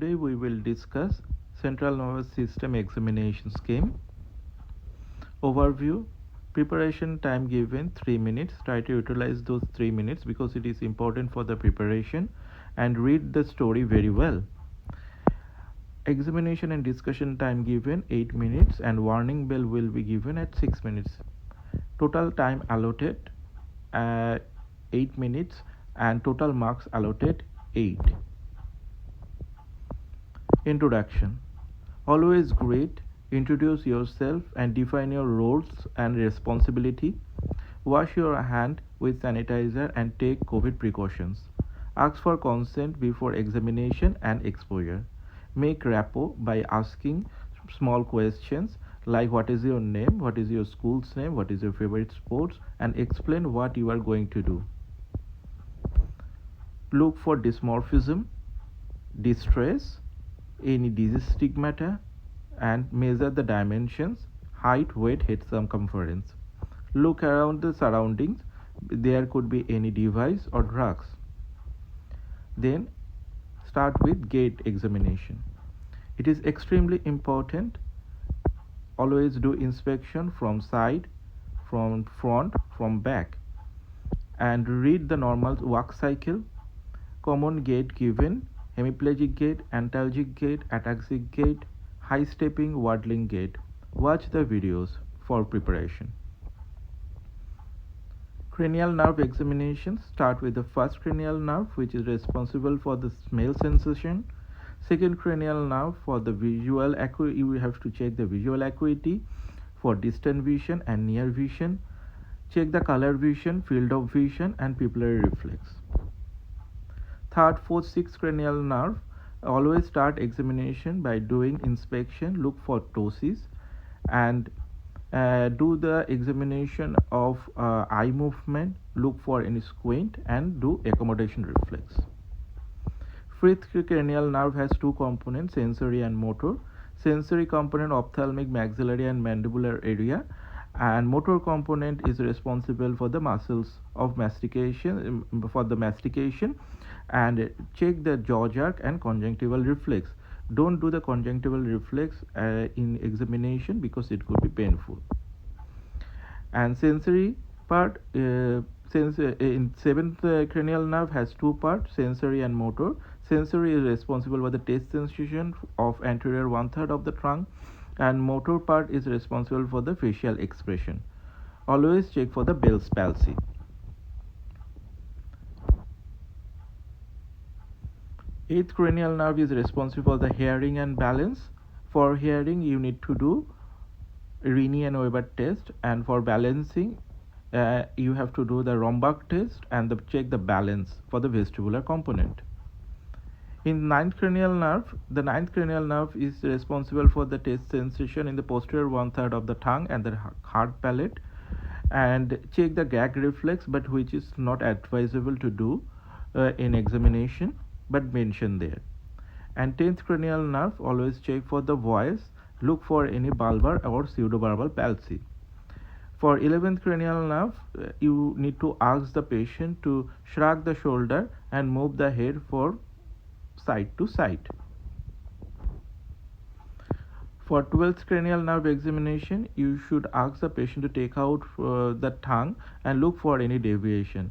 Today we will discuss Central Nervous System Examination Scheme. Overview. Preparation time given 3 minutes. Try to utilize those 3 minutes because it is important for the preparation, and read the story very well. Examination and discussion time given 8 minutes, and warning bell will be given at 6 minutes. Total time allotted 8 minutes, and total marks allotted 8. Introduction. Always greet, introduce yourself and define your roles and responsibility. Wash your hand with sanitizer and take COVID precautions. Ask for consent before examination and exposure. Make rapport by asking small questions like what is your name, what is your school's name, what is your favorite sports, and explain what you are going to do. Look for dysmorphism, distress, any disease stigmata, and measure the dimensions: height, weight, head circumference. Look around the surroundings, there could be any device or drugs. Then start with gait examination. It is extremely important. Always do inspection from side, from front, from back, and read the normal walk cycle. Common gait given: hemiplegic gait, antalgic gait, ataxic gait, high stepping, waddling gait. Watch the videos for preparation. Cranial nerve examination. Start with the first cranial nerve, which is responsible for the smell sensation. Second cranial nerve for the visual acuity. You have to check the visual acuity for distant vision and near vision. Check the color vision, field of vision, and pupillary reflex. Third, fourth, sixth cranial nerve. Always start examination by doing inspection. Look for ptosis, and do the examination of eye movement. Look for any squint and do accommodation reflex. Fifth cranial nerve has two components, sensory and motor. Sensory component ophthalmic, maxillary, and mandibular area, and motor component is responsible for the muscles of mastication, and check the jaw jerk and conjunctival reflex. Don't do the conjunctival reflex in examination because it could be painful. And sensory part, in seventh cranial nerve has two parts, sensory and motor. Sensory is responsible for the taste sensation of anterior 1/3 of the trunk, and motor part is responsible for the facial expression. Always check for the Bell's palsy. Eighth cranial nerve is responsible for the hearing and balance. For hearing, you need to do Rini and Weber test, and for balancing, you have to do the Rombach test and check the balance for the vestibular component. In ninth cranial nerve, the ninth cranial nerve is responsible for the taste sensation in the posterior 1/3 of the tongue and the hard palate, and check the gag reflex, but which is not advisable to do in examination, but mentioned there. And 10th cranial nerve, always check for the voice. Look for any bulbar or pseudobarbal palsy. For 11th cranial nerve, you need to ask the patient to shrug the shoulder and move the head for side to side. For 12th cranial nerve examination, you should ask the patient to take out the tongue and look for any deviation.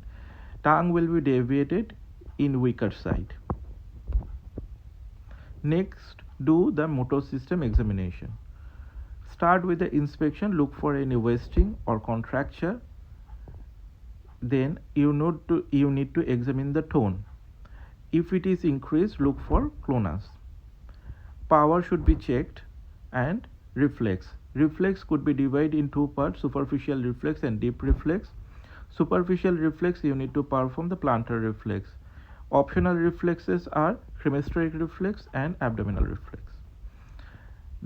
Tongue will be deviated in weaker side. Next, do the motor system examination. Start with the inspection. Look for any wasting or contracture. Then you need to examine the tone. If it is increased, look for clonus. Power should be checked, and reflex. Reflex could be divided in two parts: superficial reflex and deep reflex. Superficial reflex, you need to perform the plantar reflex. Optional reflexes are hemispheric reflex and abdominal reflex.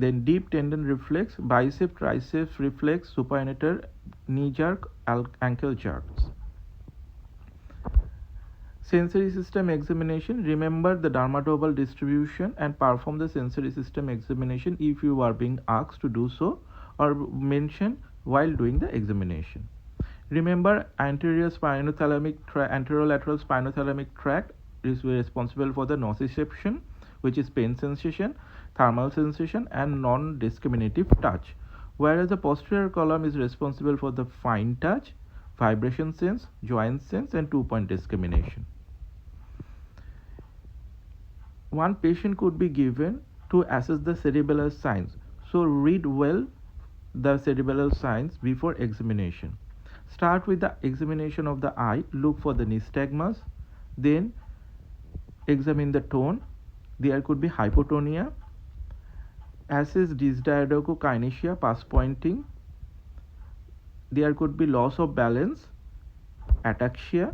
Then deep tendon reflex, bicep, triceps reflex, supinator, knee jerk, ankle jerks. Sensory system examination. Remember the dermatobal distribution and perform the sensory system examination if you are being asked to do so or mention while doing the examination. Remember, anterolateral spinothalamic tract is responsible for the nociception, which is pain sensation, thermal sensation, and non-discriminative touch, whereas the posterior column is responsible for the fine touch, vibration sense, joint sense, and two-point discrimination. One patient could be given to assess the cerebellar signs. So read well the cerebellar signs before examination. Start with the examination of the eye. Look for the nystagmus. Then examine the tone. There could be hypotonia. Assess dysdiadochokinesia, pass pointing. There could be loss of balance, ataxia,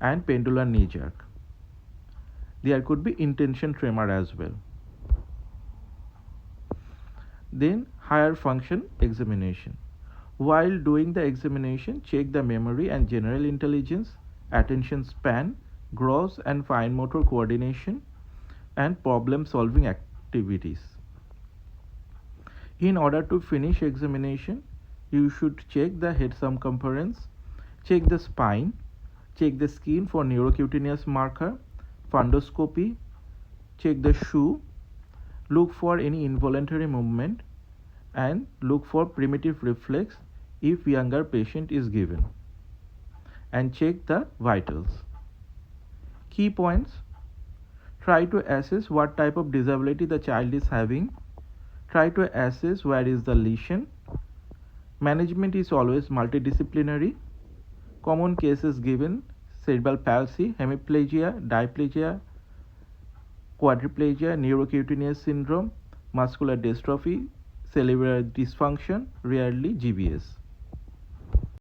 and pendular knee jerk. There could be intention tremor as well. Then higher function examination. While doing the examination, check the memory and general intelligence, attention span, gross and fine motor coordination, and problem solving activities. In order to finish examination, you should check the head circumference, check the spine, check the skin for neurocutaneous marker, fundoscopy, check the shoe, look for any involuntary movement, and look for primitive reflex if younger patient is given, and check the vitals. Key points: try to assess what type of disability the child is having, try to assess where is the lesion. Management is always multidisciplinary. Common cases given: cerebral palsy, hemiplegia, diplegia, quadriplegia, neurocutaneous syndrome, muscular dystrophy, cellular dysfunction, rarely GBS.